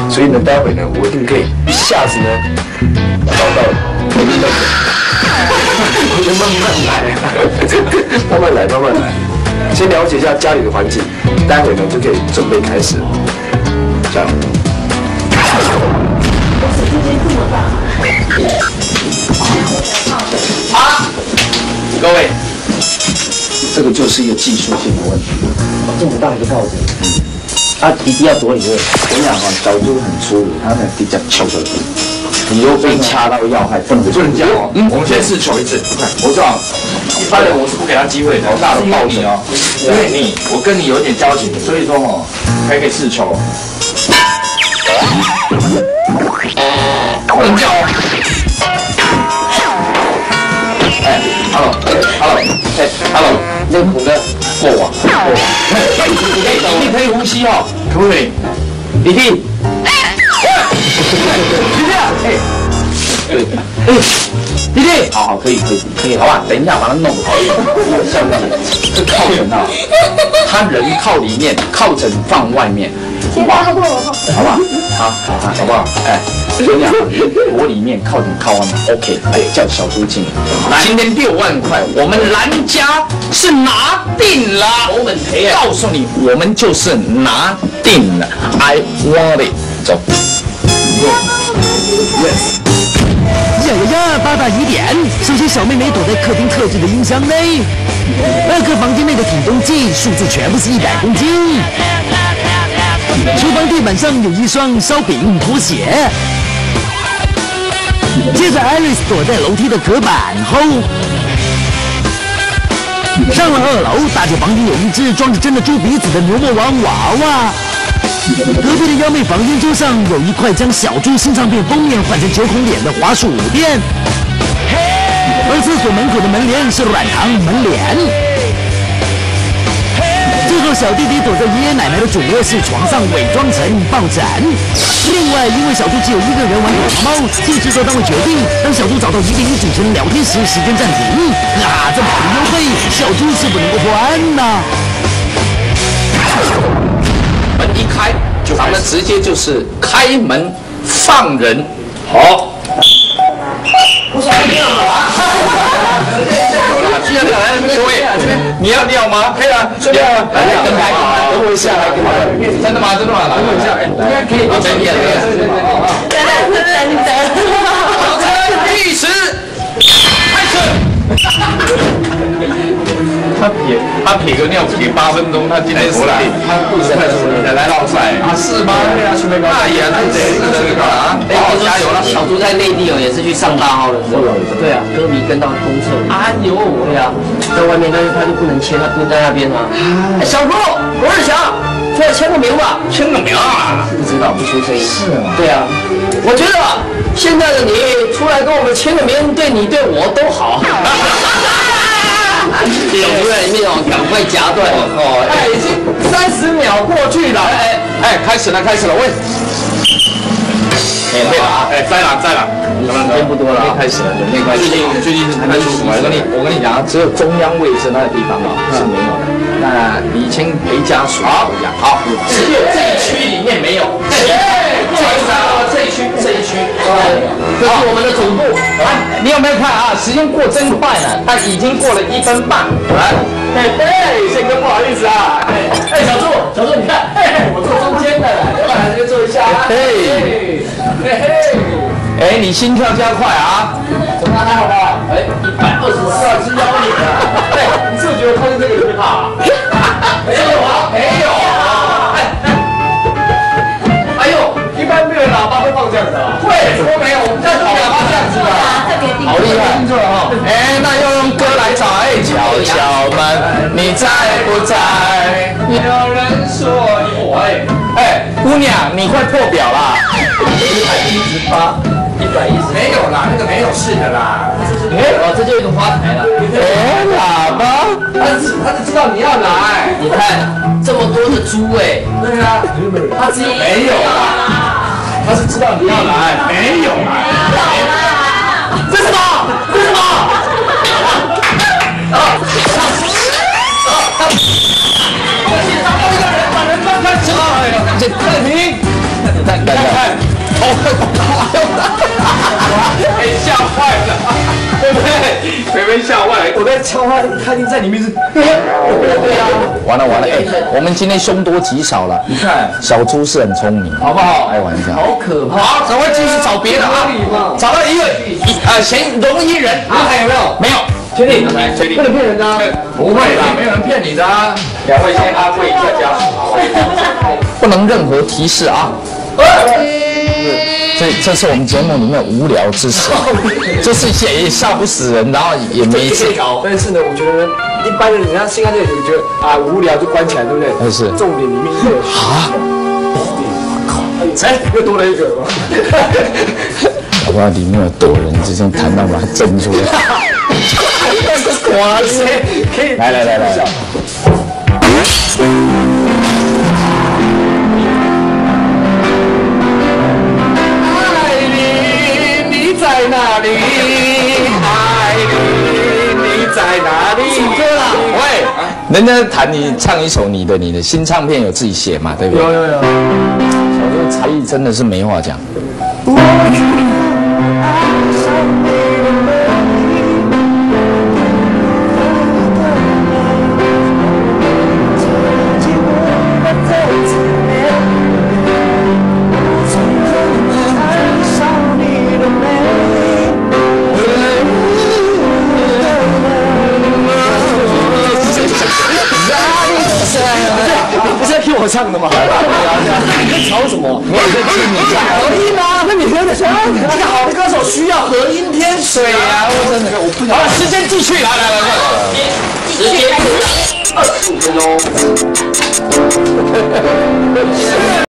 所以呢，待会呢，我一定可以一下子呢找到我们的。我就慢慢来，慢慢来，慢慢来，先了解一下家里的环境，待会呢就可以准备开始。这样。好，各位，这个就是一个技术性的问题。这么大一个抱枕，弟弟要多里面。我跟你讲哈，小猪很粗鲁，他那比较巧的。你又被掐到要害，不能这样哦。我们先试球一次。我知道，一般人我是不给他机会的，大的抱你哦，因为我跟你有点交情，所以说哦，还可以试球。不能叫哦。哎 ，hello， 那个虎哥过往，你可以呼吸哦，可不可以？弟弟。弟弟啊，对，弟弟，好，可以，好吧，等一下把它弄好一点。小姐，这靠枕啊，他人靠里面，靠枕放外面，好不好？好吧，好不好？哎，我讲，我里面靠枕靠外面 ，OK， 哎，叫小猪进来。今天6万块，我们蓝家是拿定了。我们告诉你，我们就是拿定了。I want it， 走。Yes。呀，大大疑点。首先，小妹妹躲在客厅特制的音箱内，2个房间内的体重计数字全部是100公斤。厨房地板上有一双烧饼拖鞋。接着，艾瑞斯躲在楼梯的隔板后。上了2楼，大姐房间有一只装着真的猪鼻子的牛魔王娃娃。隔壁的妖妹房间桌上有一块将小猪心脏病封面换成9孔脸的滑鼠垫，而厕所门口的门帘是软糖门帘。最后，小弟弟躲在爷爷奶奶的主卧室床上伪装成抱枕。另外，因为小猪只有1个人玩躲猫猫，经制作单位决定，当小猪找到1对1主持人聊天时，时间暂停。这么好的优惠，小猪是不能够不安呐。门一开，咱们直接就是开门放人。好，我想尿了。需要尿来，各位，你要尿吗？可以啊，随便啊。来，等我一下，来，真的吗？真的吗？等我一下，哎，可以，等你，好，计时，开始。他撇个尿撇8分钟，他今天是他不是太出来来绕赛啊？是吗？对啊，去那个。那也那得是这个啊！好，加油了！小猪在内地哦，也是去上大号的时候，对啊，歌迷跟到公厕。哎呦，对啊，在外面，但是他就不能签，他蹲在那边啊。哎，小猪，罗志祥，出来签个名吧。签个名啊？不知道，不出声音。是吗？对啊，我觉得现在的你出来跟我们签个名，对你对我都好。有出来里面哦，赶快夹断哦！哎，已经30秒过去了，哎，开始了，喂，可以了啊！哎，在了，时间不多了，开始了，没关系。最近是还没舒服。我跟你讲，只有中央卫生那个地方啊是没有的。那李清陪家属好，只有这一区里面没有。这一区，这是我们的总部。你有没有看啊？时间过真快呢，它已经过了1分半。来，宪哥不好意思啊。哎，小猪，你看，我坐中间的，要不然来这边坐一下啊。哎，你心跳加快啊？怎么还好吧？哎，124是妖孽啊！哎，你是不是觉得看见这个有点怕？没有啊。哎呦，一般没有喇叭会放这样子啊？会，怎么没有？我们家就喇叭这样子的，好厉害！哎，那要用歌来找。哎，敲敲门，你在不在？有人说我哎，姑娘，你快破表啦！118，110，没有啦，那个没有事的啦。这就一个花台了。哎，喇叭，他就知道你要来。你看这么多的猪哎。对啊，他只有没有啦，他是知道你要来，没有啦。这是什么？我去找到一个人，把人放开，这暂停。哎，吓坏了，对不对？菲菲吓坏了，我在敲他，他已经在里面是。对啊，完了，哎，我们今天凶多吉少了。你看，小猪是很聪明，好不好？开玩笑。好可怕！好，赶快继续找别的啊！找到一个嫌容易人，还有没有？没有。确定？来，确定。不能骗人的、啊。不会的，没有人骗你的啊。两位先安慰一下家属，不能任何提示啊。这是我们节目里面无聊之事，就是也笑不死人，然后也没事搞。但是呢，我觉得一般人家新看这个，觉得啊无聊就关起来，对不对？但是重点里面是啊，哎，又多了一个。好不好？里面有躲人，之间谈到把它震出来。哇塞！可以来。在哪里？爱你在哪里？唱歌啦！喂，人家谈你唱一首你的新唱片有自己写嘛，对不对？有。小时候才艺真的是没话讲。我唱的吗？你在吵什么？没有在听你唱合音啊！那你合的唱，这个好的歌手需要合音天水啊！我真的，我不想。好了，时间继续，来，时间25分钟。